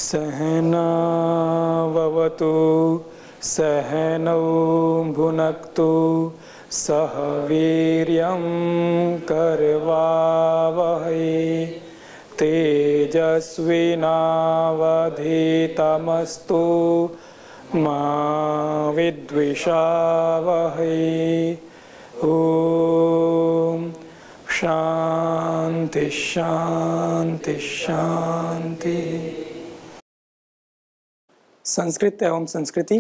सहनाववतु सहनौ भुनक्तु सह वीर्यं करवावहै तेजस्विनावधीतमस्तु मा विद्विषावहै। ओम शांति शांति शांति। संस्कृत एवं संस्कृति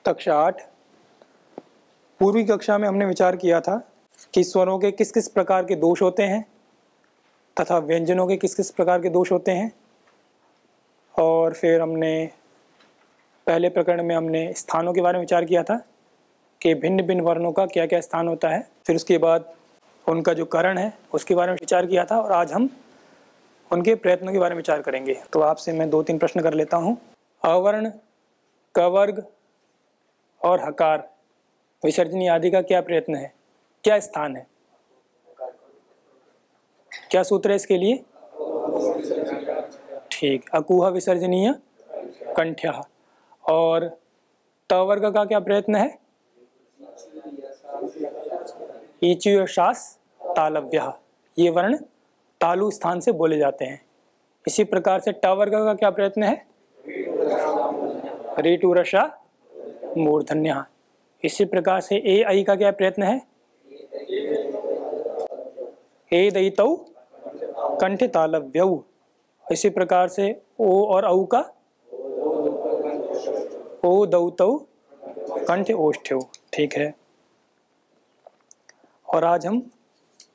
कक्षा 8। पूर्वी कक्षा में हमने विचार किया था कि स्वरों के किस किस प्रकार के दोष होते हैं तथा व्यंजनों के किस किस प्रकार के दोष होते हैं। और फिर हमने पहले प्रकरण में हमने स्थानों के बारे में विचार किया था कि भिन्न भिन्न वर्णों का क्या क्या स्थान होता है। फिर उसके बाद उनका जो करण है उसके बारे में विचार किया था और आज हम उनके प्रयत्नों के बारे में विचार करेंगे। तो आपसे मैं 2-3 प्रश्न कर लेता हूँ। अवर्ण, कवर्ग और हकार विसर्जनी आदि का क्या प्रयत्न है, क्या स्थान है, क्या सूत्र है इसके लिए? ठीक, अकुह विसर्जनीय कंठ्यः। और तवर्ग का क्या प्रयत्न है? ईचुयशास तालव्यः। ये वर्ण तालु स्थान से बोले जाते हैं। इसी प्रकार से टवर्ग का क्या प्रयत्न है? ऋटुरसा मूर्धन्यः। इसी प्रकार से ए ऐ का क्या प्रयत्न है? ए दयितौ कंठ तालव्यौ। इसी प्रकार से ओ और औ का ओ दौतौ कंठ ओष्ठ्यौ। ठीक है। और आज हम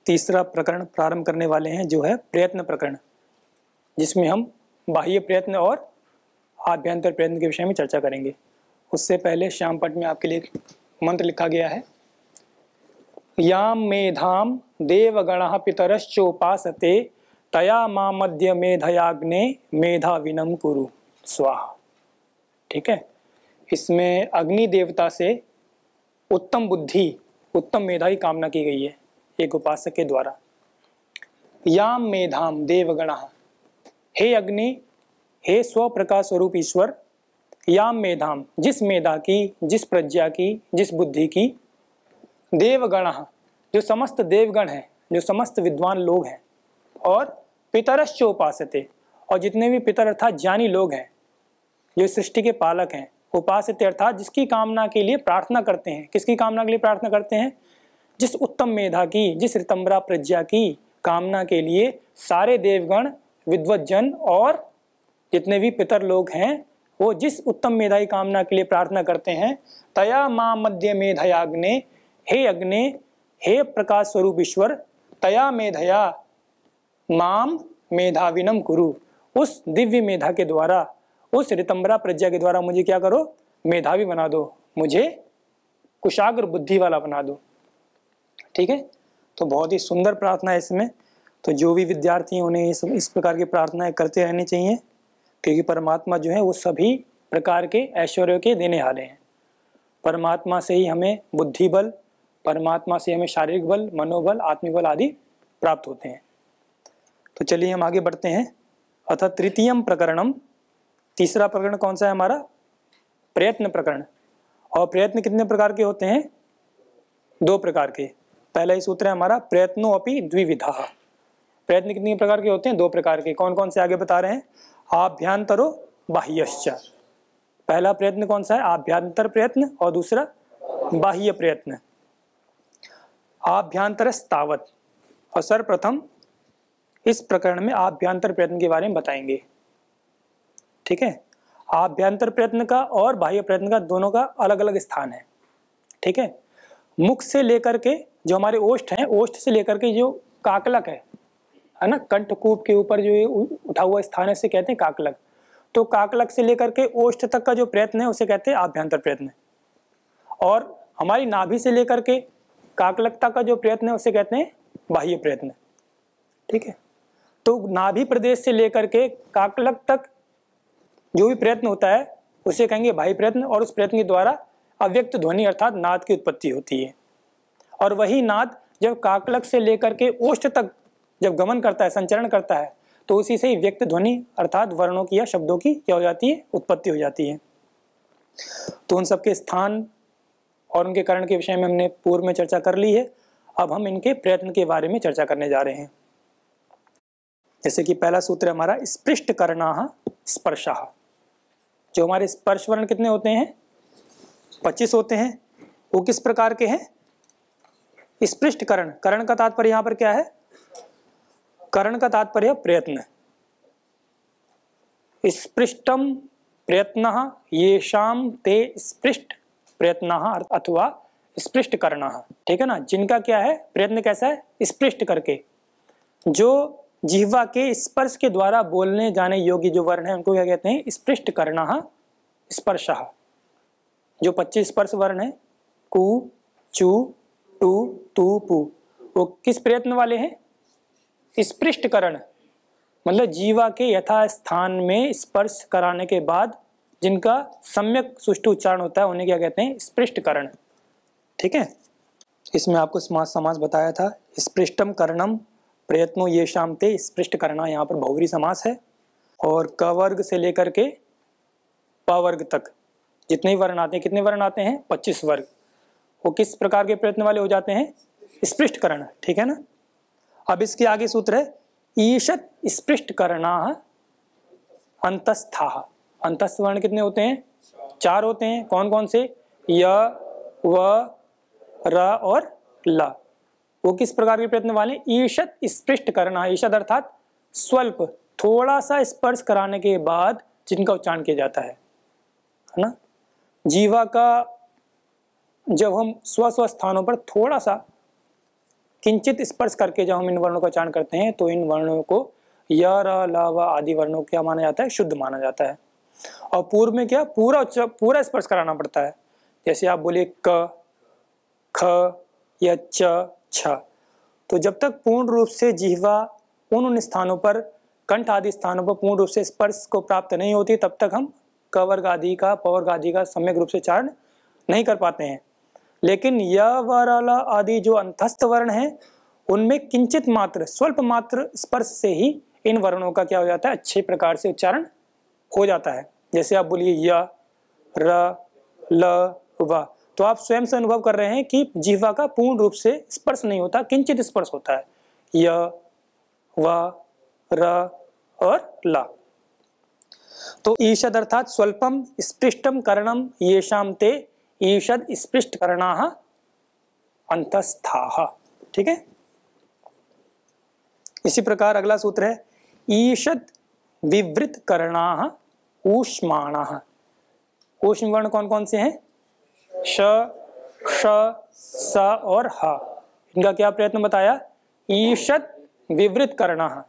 तीसरा प्रकरण प्रारंभ करने वाले हैं जो है प्रयत्न प्रकरण, जिसमें हम बाह्य प्रयत्न और आभ्यंतर प्रयत्न के विषय में चर्चा करेंगे। उससे पहले श्यामपट में आपके लिए एक मंत्र लिखा गया है। याम मेधाम देवगणः पितरश्चोपासते तया मा मध्य मेधयाग्ने मेधाविनम कुरु स्वाहा। ठीक है। इसमें अग्नि देवता से उत्तम बुद्धि, उत्तम मेधा की कामना की गई है एक उपासक के द्वारा। याम मेधाम देवगणः, हे अग्नि, हे स्वप्रकाश स्वरूप ईश्वर, याम मेधाम, जिस मेधा की, जिस प्रज्ञा की, जिस बुद्धि की, देवगणः, जो समस्त देवगण हैं, जो समस्त विद्वान लोग हैं, और पितरश्च उपासते, और जितने भी पितर अर्थात ज्ञानी लोग हैं, जो सृष्टि के पालक हैं, उपासते अर्थात जिसकी कामना के लिए प्रार्थना करते हैं। किसकी कामना के लिए प्रार्थना करते हैं? जिस उत्तम मेधा की, जिस ऋतंबरा प्रज्ञा की कामना के लिए सारे देवगण, विद्वज्जन और जितने भी पितर लोग हैं, वो जिस उत्तम मेधा की कामना के लिए प्रार्थना करते हैं, तया मां मध्य मेधयाग्ने, हे अग्ने, हे प्रकाश स्वरूप ईश्वर, तया मेधया माम मेधाविनम कुरु, उस दिव्य मेधा के द्वारा, उस ऋतंबरा प्रज्ञा के द्वारा मुझे क्या करो? मेधावी बना दो, मुझे कुशाग्र बुद्धि वाला बना दो। ठीक है। तो बहुत ही सुंदर प्रार्थना है इसमें। तो जो भी विद्यार्थी हैं उन्हें इस प्रकार की प्रार्थनाएं करते रहनी चाहिए, क्योंकि परमात्मा जो है वो सभी प्रकार के ऐश्वर्यों के देने वाले हैं। परमात्मा से ही हमें बुद्धि बल, परमात्मा से हमें शारीरिक बल, मनोबल, आत्मिक बल आदि प्राप्त होते हैं। तो चलिए हम आगे बढ़ते हैं। अतः तृतीयम प्रकरणम, तीसरा प्रकरण कौन सा है हमारा? प्रयत्न प्रकरण। और प्रयत्न कितने प्रकार के होते हैं? 2 प्रकार के। पहला ही सूत्र है हमारा प्रयत्नो अपि द्विविधाः। प्रयत्न कितने प्रकार के होते हैं? 2 प्रकार के। कौन कौन से आगे बता रहे हैं? आभ्यंतरो बाह्यश्च। पहला प्रयत्न कौन सा है? आभ्यंतर प्रयत्न, और दूसरा बाह्य प्रयत्न। आभ्यंतरस्तावत्। और सर्वप्रथम इस प्रकरण में आभ्यंतर प्रयत्न के बारे में बताएंगे। ठीक है। आभ्यंतर प्रयत्न का और बाह्य प्रयत्न का दोनों का अलग अलग स्थान है। ठीक है। मुख से लेकर के जो हमारे ओष्ठ हैं, ओष्ठ से लेकर के जो काकलक है ना, कंठकूप के ऊपर जो उठा हुआ स्थान है इसे कहते हैं काकलक। तो काकलक से लेकर के ओष्ठ तक का जो प्रयत्न है उसे कहते हैं आभ्यंतर प्रयत्न। और हमारी नाभि से लेकर के काकलक तक का जो प्रयत्न है उसे कहते हैं बाह्य प्रयत्न। ठीक है। तो नाभि प्रदेश से लेकर के काकलक तक जो भी प्रयत्न होता है उसे कहेंगे बाह्य प्रयत्न, और उस प्रयत्न के द्वारा अव्यक्त ध्वनि अर्थात नाद की उत्पत्ति होती है। और वही नाद जब काकलक से लेकर के ओष्ठ तक जब गमन करता है, संचरण करता है, तो उसी से ही व्यक्त ध्वनि अर्थात वर्णों की या शब्दों की क्या हो जाती है, उत्पत्ति हो जाती है। तो उन सबके स्थान और उनके कारण के विषय में हमने पूर्व में चर्चा कर ली है। अब हम इनके प्रयत्न के बारे में चर्चा करने जा रहे हैं। जैसे कि पहला सूत्र है हमारा स्पृष्ट करणाः स्पर्शाः। जो हमारे स्पर्श वर्ण कितने होते हैं, 25 होते हैं। वो किस प्रकार के हैं, स्पृष्ट करण। करण का तात्पर्य यहां पर क्या है, करण का तात्पर्य प्रयत्न। स्पृष्टम प्रयत्नः येषाम ते स्पृष्ट प्रयत्नः अथवा स्पृष्ट करणाः। ठीक है ना, जिनका क्या है प्रयत्न कैसा है, स्पृष्ट करके, जो जिह्वा के स्पर्श के द्वारा बोलने जाने योग्य जो वर्ण है उनको क्या कहते हैं, स्पृष्ट करणाः स्पर्शः। जो 25 स्पर्श वर्ण है कु, चु, टू, तू, पू, वो किस प्रयत्न वाले हैं, स्पृष्ट करण, मतलब जीवा के यथास्थान में स्पर्श कराने के बाद जिनका सम्यक सुष्ठु उच्चारण होता है उन्हें क्या कहते हैं, स्पृष्ट करण। ठीक है, इसमें आपको समास बताया था, स्पृष्टम करणम प्रयत्नो येषाम ते स्पृष्ट करना। यहाँ पर बहुव्रीहि समास है और क वर्ग से लेकर के प वर्ग तक जितने ही वर्ण आते हैं, कितने वर्ण आते हैं, 25 वर्ग, वो किस प्रकार के प्रयत्न वाले हो जाते हैं, स्पृष्ट करण। ठीक है ना। अब इसके आगे सूत्र है ईषत् स्पृष्ट करणाः अंतस्थाः। अंतस्थ वर्ण कितने होते हैं, 4 होते हैं। कौन कौन से, य, व, र और ल। वो किस प्रकार के प्रयत्न वाले, ईषत् स्पृष्ट करना। ईषद अर्थात स्वल्प, थोड़ा सा स्पर्श कराने के बाद जिनका उच्चारण किया जाता है ना। जीवा का जब हम स्व स्थानों पर थोड़ा सा किंचित स्पर्श करके जब हम इन वर्णों का उच्चारण करते हैं तो इन वर्णों को य, र, ल, व आदि वर्णों को क्या माना जाता है, शुद्ध माना जाता है। और पूर्व में क्या पूरा स्पर्श कराना पड़ता है। जैसे आप बोलिए क, ख या च, छ, तो जब तक पूर्ण रूप से जिह्वा उन स्थानों पर, कंठ आदि स्थानों पर पूर्ण रूप से स्पर्श को प्राप्त नहीं होती तब तक हम क वर्ग आदि का, प वर्ग आदि का सम्यक रूप से उच्चारण नहीं कर पाते हैं। लेकिन य, व, र, ल आदि जो अंतस्थ वर्ण हैं उनमें किंचित मात्र, स्वल्प मात्र स्पर्श से ही इन वर्णों का क्या हो जाता है, अच्छे प्रकार से उच्चारण हो जाता है। जैसे आप बोलिए य, र, ल, व, तो आप स्वयं से अनुभव कर रहे हैं कि जिह्वा का पूर्ण रूप से स्पर्श नहीं होता, किंचित स्पर्श होता है। य, व, र और ल। तो ईषद अर्थात स्वल्पम स्पृष्टम करणम येषाम ते ईषद स्पृष्ट करणाः अंतस्थाः। ठीक है। इसी प्रकार अगला सूत्र है ईषद विवृत करणाः ऊष्माणाः। ऊष्म वर्ण कौन कौन से हैं, श, श, स और ह। इनका क्या प्रयत्न बताया, ईषद विवृत करणाः,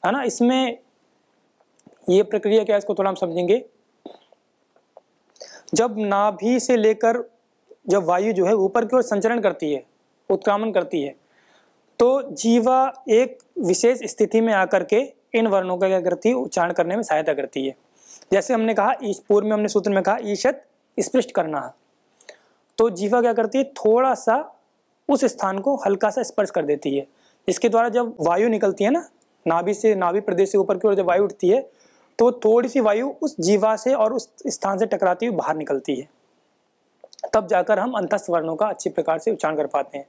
है ना। इसमें ये प्रक्रिया क्या है, इसको थोड़ा हम समझेंगे। जब नाभि से लेकर जब वायु जो है ऊपर की ओर संचरण करती है, उत्क्रामण करती है, तो जीवा एक विशेष स्थिति में आकर के इन वर्णों का क्या करती है, उच्चारण करने में सहायता करती है। जैसे हमने कहा, पूर्व में हमने सूत्र में कहा ईषद स्पृष्ट करना, तो जीवा क्या करती है, थोड़ा सा उस स्थान को हल्का सा स्पर्श कर देती है, इसके द्वारा जब वायु निकलती है ना, नाभि से, नाभि प्रदेश से ऊपर की ओर जब वायु उठती है तो थोड़ी सी वायु उस जीवा से और उस स्थान से टकराती हुई बाहर निकलती है, तब जाकर हम अंतस्थ वर्णों का अच्छी प्रकार से उच्चारण कर पाते हैं।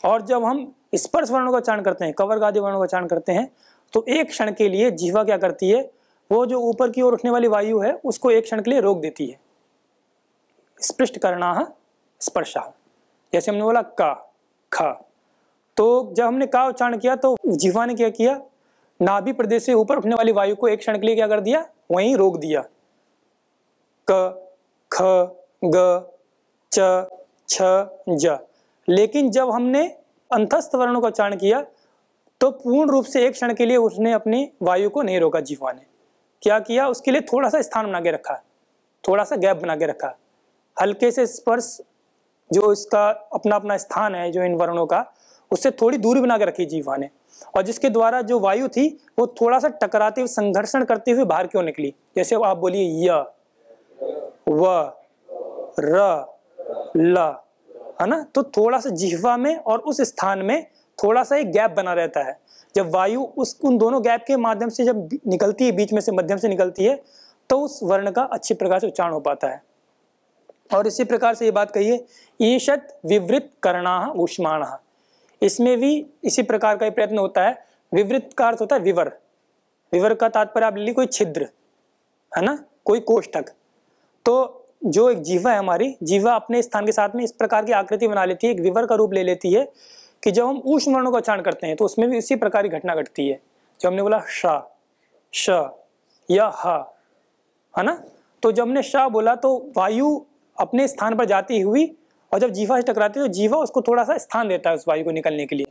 और जब हम स्पर्श वर्णों का उच्चारण करते हैं, कवर्ग आदि वर्णों का उच्चारण करते हैं, तो एक क्षण के लिए जीवा क्या करती है, वो जो ऊपर की ओर उठने वाली वायु है उसको एक क्षण के लिए रोक देती है। स्पृष्ट करणाः स्पर्शः। जैसे हमने बोला का, ख, तो जब हमने का उच्चारण किया तो जीवा ने क्या किया, नाभि प्रदेश से ऊपर उठने वाली वायु को एक क्षण के लिए क्या कर दिया, वहीं रोक दिया। क, ख, ग, च, छ, ज। लेकिन जब हमने अंतस्थ वर्णों का उच्चारण किया तो पूर्ण रूप से एक क्षण के लिए उसने अपनी वायु को नहीं रोका। जीवा ने क्या किया, उसके लिए थोड़ा सा स्थान बना के रखा, थोड़ा सा गैप बना के रखा, हल्के से स्पर्श जो इसका अपना अपना स्थान है जो इन वर्णों का, उससे थोड़ी दूरी बना के रखी जीवा ने, और जिसके द्वारा जो वायु थी वो थोड़ा सा टकराते हुए, संघर्षण करते हुए बाहर क्यों निकली। जैसे आप बोलिए य, व, र, ल, है ना, तो थोड़ा सा जिह्वा में और उस स्थान में थोड़ा सा एक गैप बना रहता है, जब वायु उन दोनों गैप के माध्यम से जब निकलती है, बीच में से मध्यम से निकलती है, तो उस वर्ण का अच्छी प्रकार से उच्चारण हो पाता है। और इसी प्रकार से ये बात कहिए, ईषत् विवृत कर्णाः ऊष्माणः, इसमें भी इसी प्रकार का प्रयत्न होता है। विवृत का अर्थ होता है विवर, विवर का तात्पर्य आप ले लीजिए कोई छिद्र, है ना, कोई कोष्ठक। तो जो एक जीवा है, हमारी जीवा अपने स्थान के साथ में इस प्रकार की आकृति बना लेती है, एक विवर का रूप ले लेती है कि जब हम ऊष्म वर्णों का उच्चारण करते हैं तो उसमें भी इसी प्रकार की घटना घटती है। जब हमने बोला श, श या ह, है ना, तो जब हमने श बोला तो वायु अपने स्थान पर जाती हुई, और जब जीवा से टकराती है तो जीवा उसको थोड़ा सा स्थान देता है उस वायु को निकलने के लिए,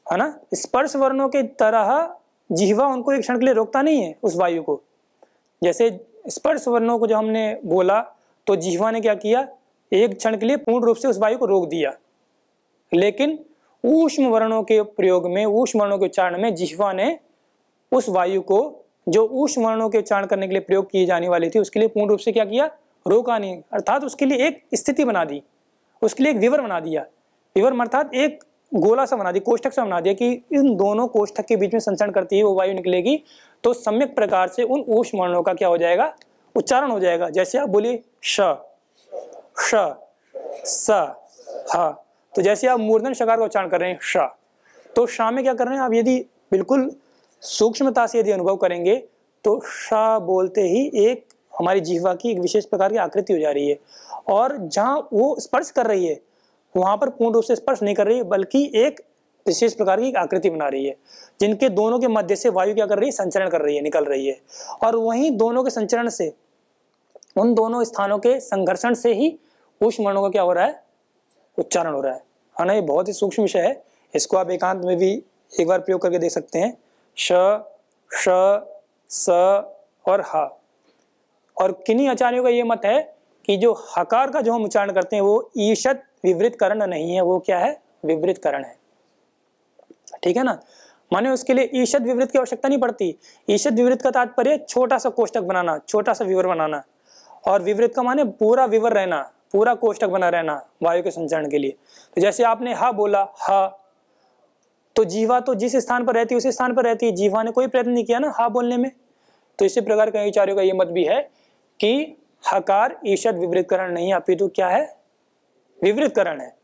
है ना। स्पर्श वर्णों के तरह जीवा उनको एक क्षण के लिए रोकता नहीं है उस वायु को। जैसे स्पर्श वर्णों को जब हमने बोला तो जीवा ने क्या किया, एक क्षण के लिए पूर्ण रूप से उस वायु को रोक दिया। लेकिन ऊष्म वर्णों के प्रयोग में, ऊष्म वर्णों के उच्चारण में जीवा ने उस वायु को जो ऊष्म वर्णों के उच्चारण करने के लिए प्रयोग की जाने वाली थी उसके लिए पूर्ण रूप से क्या किया, रोका नहीं, अर्थात उसके लिए एक स्थिति बना दी, उसके लिए एक विवर बना दिया। विवर अर्थात एक गोला सा बना दिया, कोष्ठक सा बना दिया कि इन दोनों कोष्ठक के बीच में संचरण करती है वो वायु निकलेगी, तो सम्यक प्रकार से उन ऊष्म वर्णों का क्या हो जाएगा, उच्चारण हो जाएगा। जैसे आप बोलिए श, श, स, ह, तो जैसे आप मूर्धन शकार का उच्चारण कर रहे हैं श, तो श में क्या कर रहे हैं आप, यदि बिल्कुल सूक्ष्मता से यदि अनुभव करेंगे तो श बोलते ही एक हमारी जिह्वा की एक विशेष प्रकार की आकृति हो जा रही है, और जहां वो स्पर्श कर रही है वहां पर पूर्ण रूप से स्पर्श नहीं कर रही है, बल्कि एक विशेष प्रकार की आकृति बना रही है, जिनके दोनों के मध्य से वायु क्या कर रही है, संचरण कर रही है, निकल रही है। और वहीं दोनों के संचरण से, उन दोनों स्थानों के संघर्षण से ही ऊष्म वर्णों का क्या हो रहा है, उच्चारण हो रहा है ना। ये बहुत ही सूक्ष्म विषय है, इसको आप एकांत में भी एक बार प्रयोग करके देख सकते हैं। श, श, स और ह। और किन्हीं आचार्यों का ये मत है कि जो हकार का जो हम उच्चारण करते हैं वो ईषत् विवृत करण नहीं है, वो क्या है, विवृत करण है, ठीक है ना। माने उसके लिए ईषत् विवृत की आवश्यकता नहीं पड़ती। ईषत् विवृत का तात्पर्य छोटा सा कोष्ठक बनाना, छोटा सा विवर बनाना, और विवृत का माने पूरा विवर रहना, पूरा कोष्ठक बना रहना वायु के संचरण के लिए। तो जैसे आपने हा बोला, हा, तो जीवा तो जिस स्थान पर रहती है उसी स्थान पर रहती है, जीवा ने कोई प्रयत्न नहीं किया ना हा बोलने में। तो इसी प्रकार कई आचार्यों का यह मत भी है कि हकार ईषत् विवृत करण नहीं, अपितु क्या है, विवृत करण है।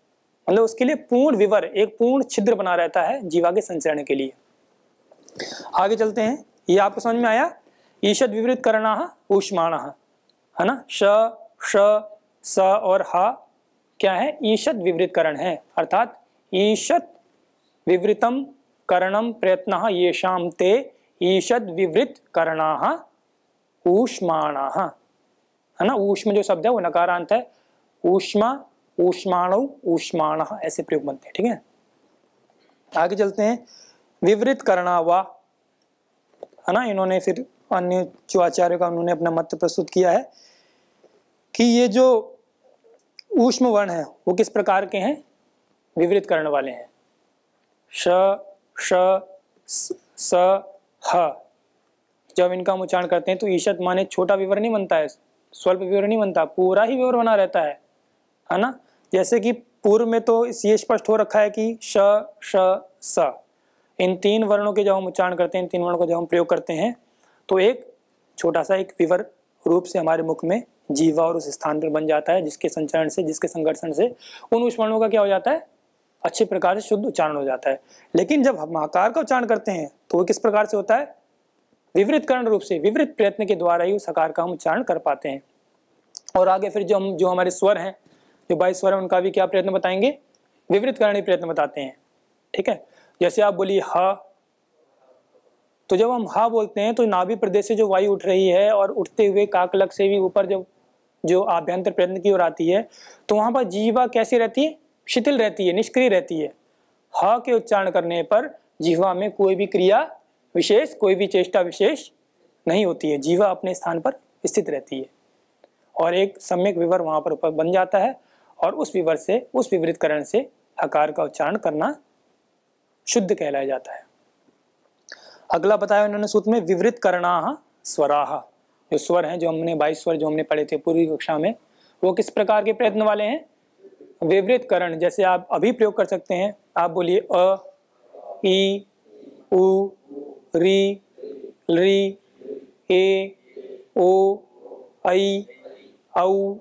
मतलब उसके लिए पूर्ण विवर, एक पूर्ण छिद्र बना रहता है जीवा के संचरण के लिए। आगे चलते हैं, ये आपको समझ में आया, ईषत् विवृत करणाः ऊष्माणः, है ना। श, श, स और हा क्या है, ईषत् विवृत करण है, अर्थात ईषत् विवृतम करणम प्रयत्नः येषां ते ईषत् विवृत करणाः ऊष्माणः, है ना। ऊष्म जो शब्द है वो नकारांत है, ऊष्मा, ऊष्माणौ, ऊष्माणः ऐसे प्रयोग बनते हैं, ठीक है। आगे चलते हैं, विवृत करना वा, है ना। इन्होंने फिर अन्य जो आचार्य का उन्होंने अपना मत प्रस्तुत किया है कि ये जो ऊष्म वर्ण है वो किस प्रकार के हैं, विवृत करण वाले हैं। श, श, स, ह, जब इनका हम उच्चारण करते हैं तो ईषत् माने छोटा विवर नहीं बनता है, स्वल्प विवर नहीं बनता, पूरा ही विवर बना रहता है ना। जैसे कि पूर्व में तो ये स्पष्ट हो रखा है कि श, श, स, इन तीन वर्णों के जब हम उच्चारण करते हैं, इन तीन वर्णों को जब हम प्रयोग करते हैं तो एक छोटा सा एक विवर रूप से हमारे मुख में जीवा और उस स्थान पर बन जाता है, जिसके संचरण से, जिसके संघर्षण से उन उस वर्णों का क्या हो जाता है, अच्छे प्रकार से शुद्ध उच्चारण हो जाता है। लेकिन जब हम आकार का उच्चारण करते हैं तो वो किस प्रकार से होता है, विवृत करण रूप से, विवृत प्रयत्न के द्वारा ही उस आकार का हम उच्चारण कर पाते हैं। और आगे फिर जो हमारे स्वर हैं, जो 22 स्वर हैं, उनका भी क्या प्रयत्न बताएंगे, विवृत करणी प्रयत्न बताते हैं, ठीक है। जैसे आप बोलिए ह, तो जब हम हा बोलते हैं तो नाभि प्रदेश से जो वायु उठ रही है और उठते हुए काकलक से भी ऊपर जब जो आभ्यंतर प्रयत्न की ओर आती है तो वहां पर जीवा कैसी रहती है, शिथिल रहती है, निष्क्रिय रहती है। हा के उच्चारण करने पर जीवा में कोई भी क्रिया विशेष, कोई भी चेष्टा विशेष नहीं होती है, जीवा अपने स्थान पर स्थित रहती है और एक सम्यक विवर वहां पर ऊपर बन जाता है, और उस विवर से, उस विवृतकरण से हकार का उच्चारण करना शुद्ध कहलाया जाता है। अगला बताया उन्होंने सूत्र में, विवृत करणाः स्वराः, जो स्वर हैं, जो हमने 22 स्वर जो हमने पढ़े थे पूर्वी कक्षा में, वो किस प्रकार के प्रयत्न वाले हैं, विवृत करण। जैसे आप अभी प्रयोग कर सकते हैं, आप बोलिए अ, ई, उ, री, री, ए, ओ, ऐ, औ।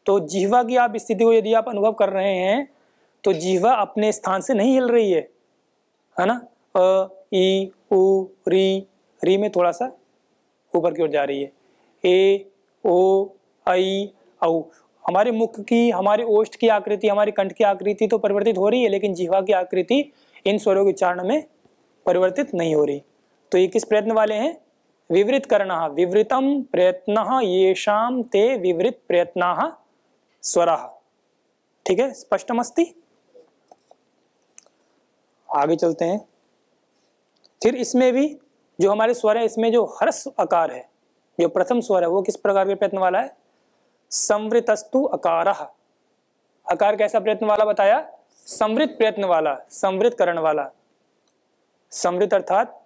तो जिह्वा की आप स्थिति को यदि आप अनुभव कर रहे हैं तो जिह्वा अपने स्थान से नहीं हिल रही है ना। अ, ई, उ, री में थोड़ा सा ऊपर की ओर जा रही है। ए, ओ, ऐ, औ। हमारे मुख की, हमारे ओष्ठ की आकृति, हमारी कंठ की आकृति तो परिवर्तित हो रही है, लेकिन जिह्वा की आकृति इन स्वरों के उच्चारण में परिवर्तित नहीं हो रही। तो ये किस प्रयत्न वाले हैं? विवृत करना। विवृतम प्रयत्न येषाम ते विवृत प्रयत्न स्वरः। ठीक है, स्पष्टमस्ति। आगे चलते हैं। फिर इसमें भी जो हमारे स्वर है, इसमें जो हर्ष आकार है, जो प्रथम स्वर है, वो किस प्रकार के प्रयत्न वाला है? संवृतस्तु अकारः। आकार कैसा प्रयत्न वाला बताया? संवृत प्रयत्न वाला, संवृत करण वाला। संवृत अर्थात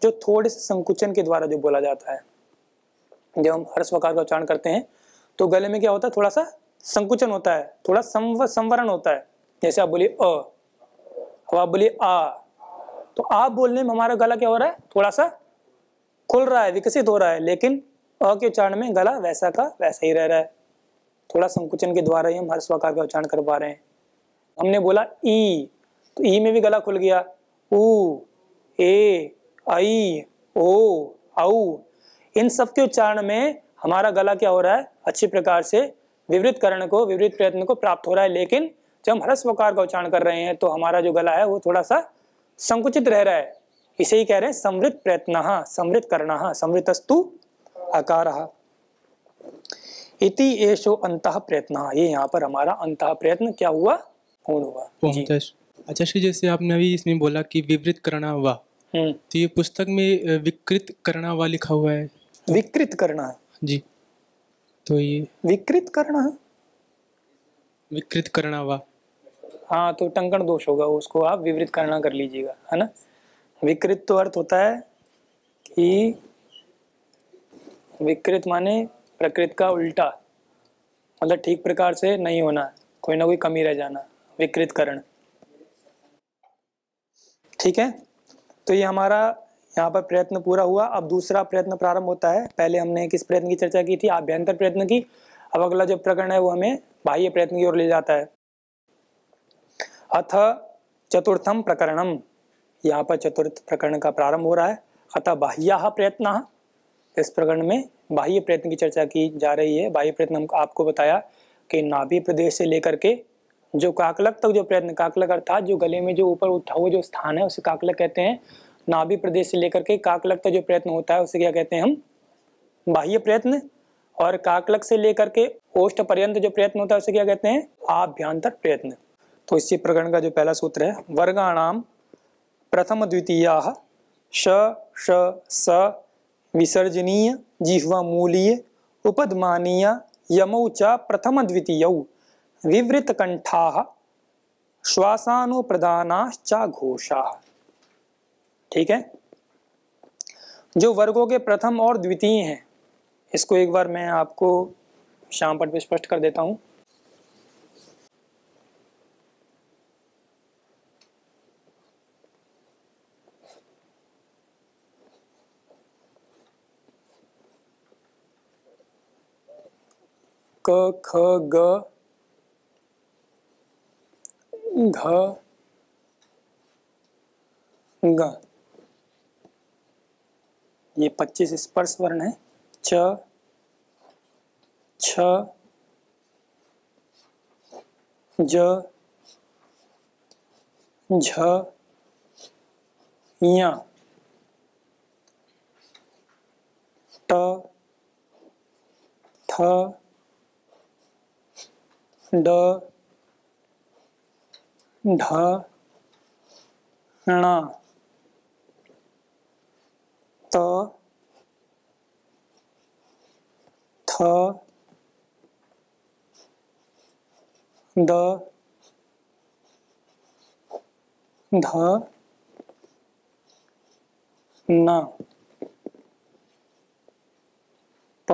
जो थोड़े से संकुचन के द्वारा जो बोला जाता है। जब हम हर्ष वकार का उच्चारण करते हैं तो गले में क्या होता है? थोड़ा सा संकुचन होता है, थोड़ा संवरण होता है। जैसे आप बोलिए अ, अब आप बोलिए आ, तो आप बोलने में हमारा गला क्या हो रहा है? थोड़ा सा खुल रहा है, विकसित हो रहा है, लेकिन अ के उच्चारण में गला वैसा का वैसा ही रह रहा है। थोड़ा संकुचन के द्वारा ही हम हर्ष वकार का उच्चारण कर पा रहे हैं। हमने बोला ई, तो ई में भी गला खुल गया। उ, ए, ऐ, ओ, औ। इन सब के उच्चारण में हमारा गला क्या हो रहा है? अच्छी प्रकार से विवृत करण को, विवृत प्रयत्न को प्राप्त हो रहा है। लेकिन जब हम ह्रस्व वकार का उच्चारण कर रहे हैं तो हमारा जो गला है वो थोड़ा सा संकुचित रह रहा है। इसे ही कह रहे हैं संवृत प्रयत्नः, संवृत करणः, संवृतस्तु अकारः। इति एषो अंतः प्रयत्नः। ये यहाँ पर हमारा अंतः प्रयत्न क्या हुआ? पूर्ण हुआ जी। अच्छा श्री, जैसे आपने अभी इसमें बोला कि विवृत करना हुआ, तो ये पुस्तक में विकृत करना हुआ लिखा हुआ है। विकृत करना है जी, तो ये विकृत करना है, विकृत करना हुआ। हाँ, तो टंकण दोष होगा, उसको आप विवृत करना कर लीजिएगा, है ना। विकृत तो अर्थ होता है कि विकृत माने प्रकृति का उल्टा, मतलब ठीक प्रकार से नहीं होना, कोई ना कोई कमी रह जाना, विकृत करण। ठीक है, तो ये हमारा यहाँ पर प्रयत्न पूरा हुआ। अब दूसरा प्रयत्न प्रारंभ होता है। पहले हमने किस प्रयत्न की चर्चा की थी? आभ्यंतर प्रयत्न की। अब अगला जो प्रकरण है वो हमें बाह्य प्रयत्न की ओर ले जाता है। अथ चतुर्थम प्रकरणम, यहाँ पर चतुर्थ प्रकरण का प्रारंभ हो रहा है। अतः बाह्यः प्रयत्नः, इस प्रकरण में बाह्य प्रयत्न की चर्चा की जा रही है। बाह्य प्रयत्न हम आपको बताया कि नाभि प्रदेश से लेकर के जो काकलक तक जो प्रयत्न, काकलक अर्थात जो गले में जो ऊपर उठा हुआ जो स्थान है उसे काकलक कहते हैं। नाभि प्रदेश से लेकर के काकलक तक जो प्रयत्न होता है उसे क्या कहते हैं हम? बाह्य प्रयत्न। और काकलक से लेकर के ओष्ठ पर्यंत जो प्रयत्न होता है उसे क्या कहते हैं? आभ्यंतर प्रयत्न। तो इसी प्रकरण का जो पहला सूत्र है, वर्गाणाम प्रथम द्वितीयाः श श स विसर्जनीय जिह्वा मूलीय उपदमानीय यमौ च प्रथम द्वितीयौ विवृत कंठाः श्वासानुप्रदानाश्च घोषाः। ठीक है, जो वर्गों के प्रथम और द्वितीय हैं, इसको एक बार मैं आपको श्यामपट पे स्पष्ट कर देता हूं। क ख ग घ ग, ये 25 स्पर्श वर्ण है। च छ ज झ य ट ठ ड ढ ण त थ द ध न प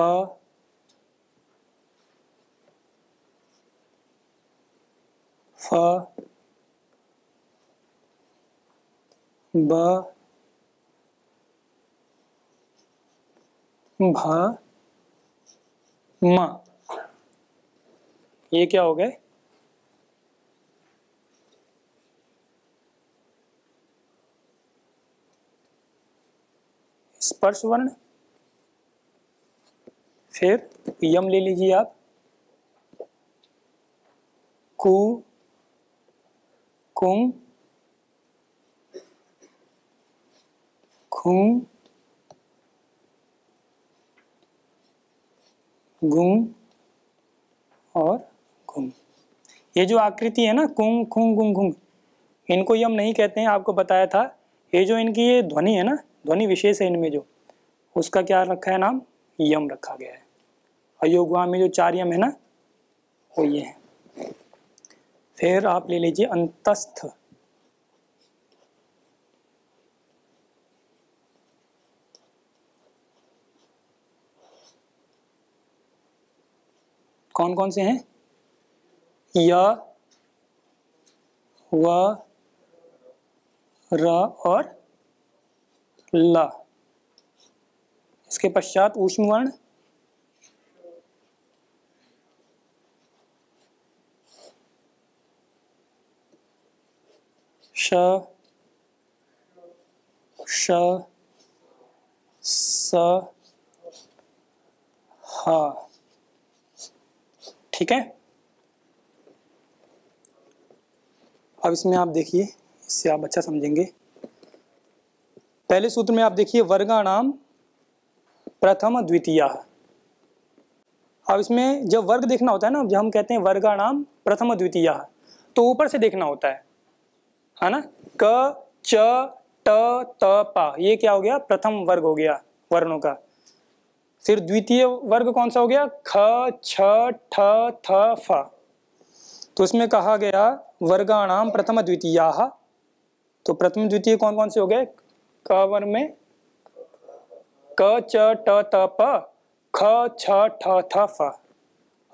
फ ब भ म, ये क्या हो गए? स्पर्श वर्ण। फिर यम ले लीजिए आप, कु कुम खुम गुम और घुम। ये जो आकृति है ना, कुंग खुंग गुंग घुंग, इनको यम नहीं कहते हैं, आपको बताया था। ये जो इनकी ये ध्वनि है ना, ध्वनि विशेष है इनमें जो, उसका क्या रखा है नाम? यम रखा गया है। अयोगवा में जो 4 यम है ना, वो ये है। फिर आप ले लीजिए अंतस्थ। कौन कौन से हैं? य, व, र और ल। इसके पश्चात ऊष्म वर्ण, श, श, स, ह। ठीक है। अब इसमें आप देखिए, इससे आप अच्छा समझेंगे। पहले सूत्र में आप देखिए, वर्गाणाम प्रथम द्वितीय। अब इसमें जब वर्ग देखना होता है ना, जब हम कहते हैं वर्गाणाम प्रथम द्वितीय, तो ऊपर से देखना होता है ना। क, च, ट, त, प, ये क्या हो गया? प्रथम वर्ग हो गया वर्णों का। फिर द्वितीय वर्ग कौन सा हो गया? ख, छ, ठ, थ, फ। तो इसमें कहा गया वर्गाणाम प्रथम द्वितीयाः। तो प्रथम द्वितीय कौन कौन से हो गए? क वर्ग में क, च, ट, त, प, ख, छ, ठ, थ, फ।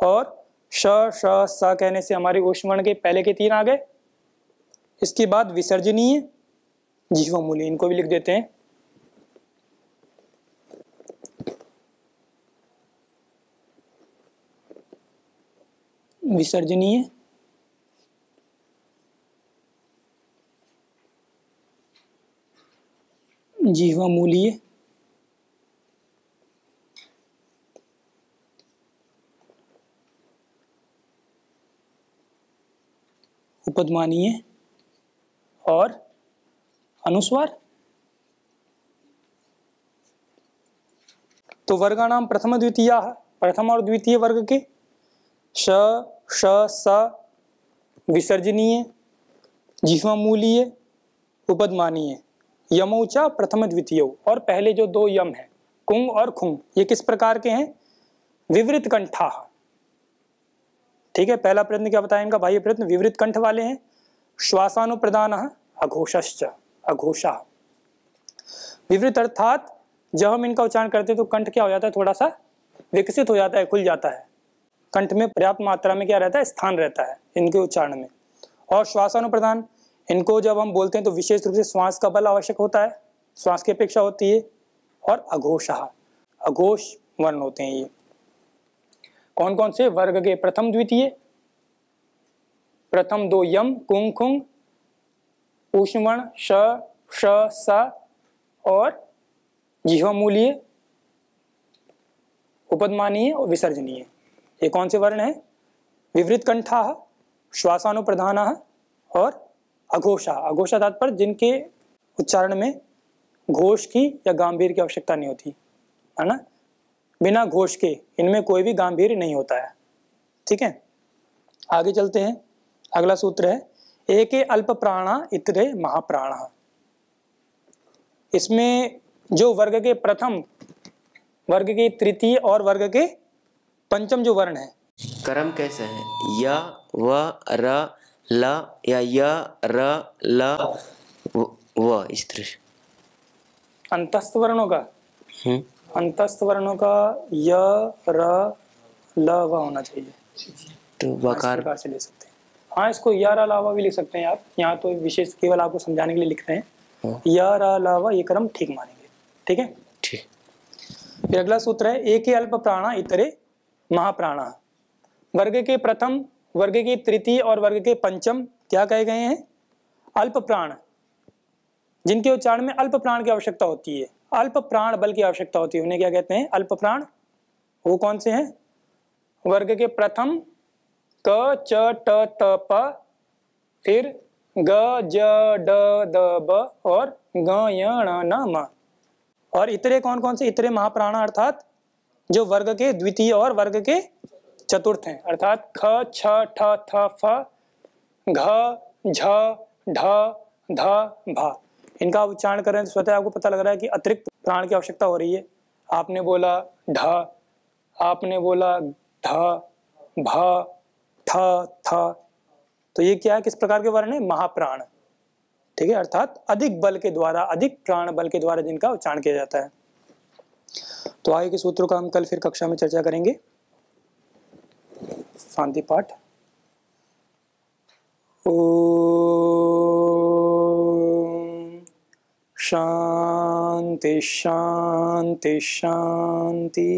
और श, श, स कहने से हमारे ऊष्म वर्ण के पहले के 3 आ गए। इसके बाद विसर्जनीय, जीवमूली, इनको भी लिख देते हैं। विसर्जनीय, जीवामूलीय, उपदमानीय और अनुस्वार। तो वर्गाणाम प्रथम द्वितीय, प्रथम और द्वितीय वर्ग के श, श, स, विसर्जनीय, जीवामूलीय, उपदमानीय, यमौचा प्रथम द्वितीय। और पहले जो 2 यम है, कुंग और खुंग, ये किस प्रकार के हैं? विवृत कंठा। ठीक है। पहला प्रयत्न क्या बताया इनका? बाह्य प्रयत्न विवृत कंठ वाले हैं। श्वासानुप्रदान अघोषश्च, अघोषा। विवृत अर्थात जब हम इनका उच्चारण करते हैं तो कंठ क्या हो जाता है? थोड़ा सा विकसित हो जाता है, खुल जाता है। कंठ में पर्याप्त मात्रा में क्या रहता है? स्थान रहता है इनके उच्चारण में। और श्वासानुप्रदान, इनको जब हम बोलते हैं तो विशेष रूप से श्वास का बल आवश्यक होता है, श्वास की अपेक्षा होती है। और अघोषा, अघोष वर्ण होते हैं ये। कौन कौन से? वर्ग के प्रथम द्वितीय, प्रथम 2 यम कुंग खुंग, ऊष्म वर्ण श, श, स और जीवामूलीय, उपदमानीय और विसर्जनीय। ये कौन से वर्ण है? विवृत कंठा, श्वासानुप्रधान और अघोषा। अघोषा तात्पर्य जिनके उच्चारण में घोष की या गांभीर्य की आवश्यकता नहीं होती, है ना। बिना घोष के इनमें कोई भी गांभीर्य नहीं होता है। ठीक है, आगे चलते हैं। अगला सूत्र है एके अल्प प्राणा इतरे महाप्राणा। इसमें जो वर्ग के प्रथम, वर्ग के तृतीय और वर्ग के पंचम जो वर्ण है, क्रम कैसे है? य, व, र, ल या य, र, ल, व, इस तरह से। अंतस्थ वर्णों का, अंतस्थ वर्णों का य, र, ल, व होना चाहिए। तो वकार से ले सकते हैं। हाँ, इसको या, र, ल, व भी लिख सकते हैं आप। यहाँ तो विशेष केवल आपको समझाने के लिए लिख रहे हैं। या रा ला वा ये क्रम ठीक मानेंगे। ठीक है। ठीक। फिर अगला सूत्र है एके अल्प प्राणा इतरे महाप्राणा। वर्ग के प्रथम, वर्ग के तृतीय और वर्ग के पंचम क्या कहे गए हैं? अल्प प्राण, जिनके उच्चारण में अल्प प्राण की आवश्यकता होती है, अल्प प्राण बल की आवश्यकता होती है, उन्हें क्या कहते हैं? अल्प प्राण। वो कौन से हैं? वर्ग के प्रथम क च ट त प, फिर ग ज ड द ब और ग य ण न म। और इतरे कौन कौन से? इतरे महाप्राण अर्थात जो वर्ग के द्वितीय और वर्ग के चतुर्थ हैं, अर्थात ख छ ठ थ फ घ झ ढ ध भा। इनका उच्चारण करें तो स्वतः आपको पता लग रहा है कि अतिरिक्त प्राण की आवश्यकता हो रही है। आपने बोला ढ, आपने बोला ध, भ, थ, थ, तो ये क्या है? किस प्रकार के वर्ण है? महाप्राण। ठीक है, अर्थात अधिक बल के द्वारा, अधिक प्राण बल के द्वारा जिनका उच्चारण किया जाता है। तो आगे के सूत्रों का हम कल फिर कक्षा में चर्चा करेंगे। शांति पाठ। ओम शांति शांति शांति।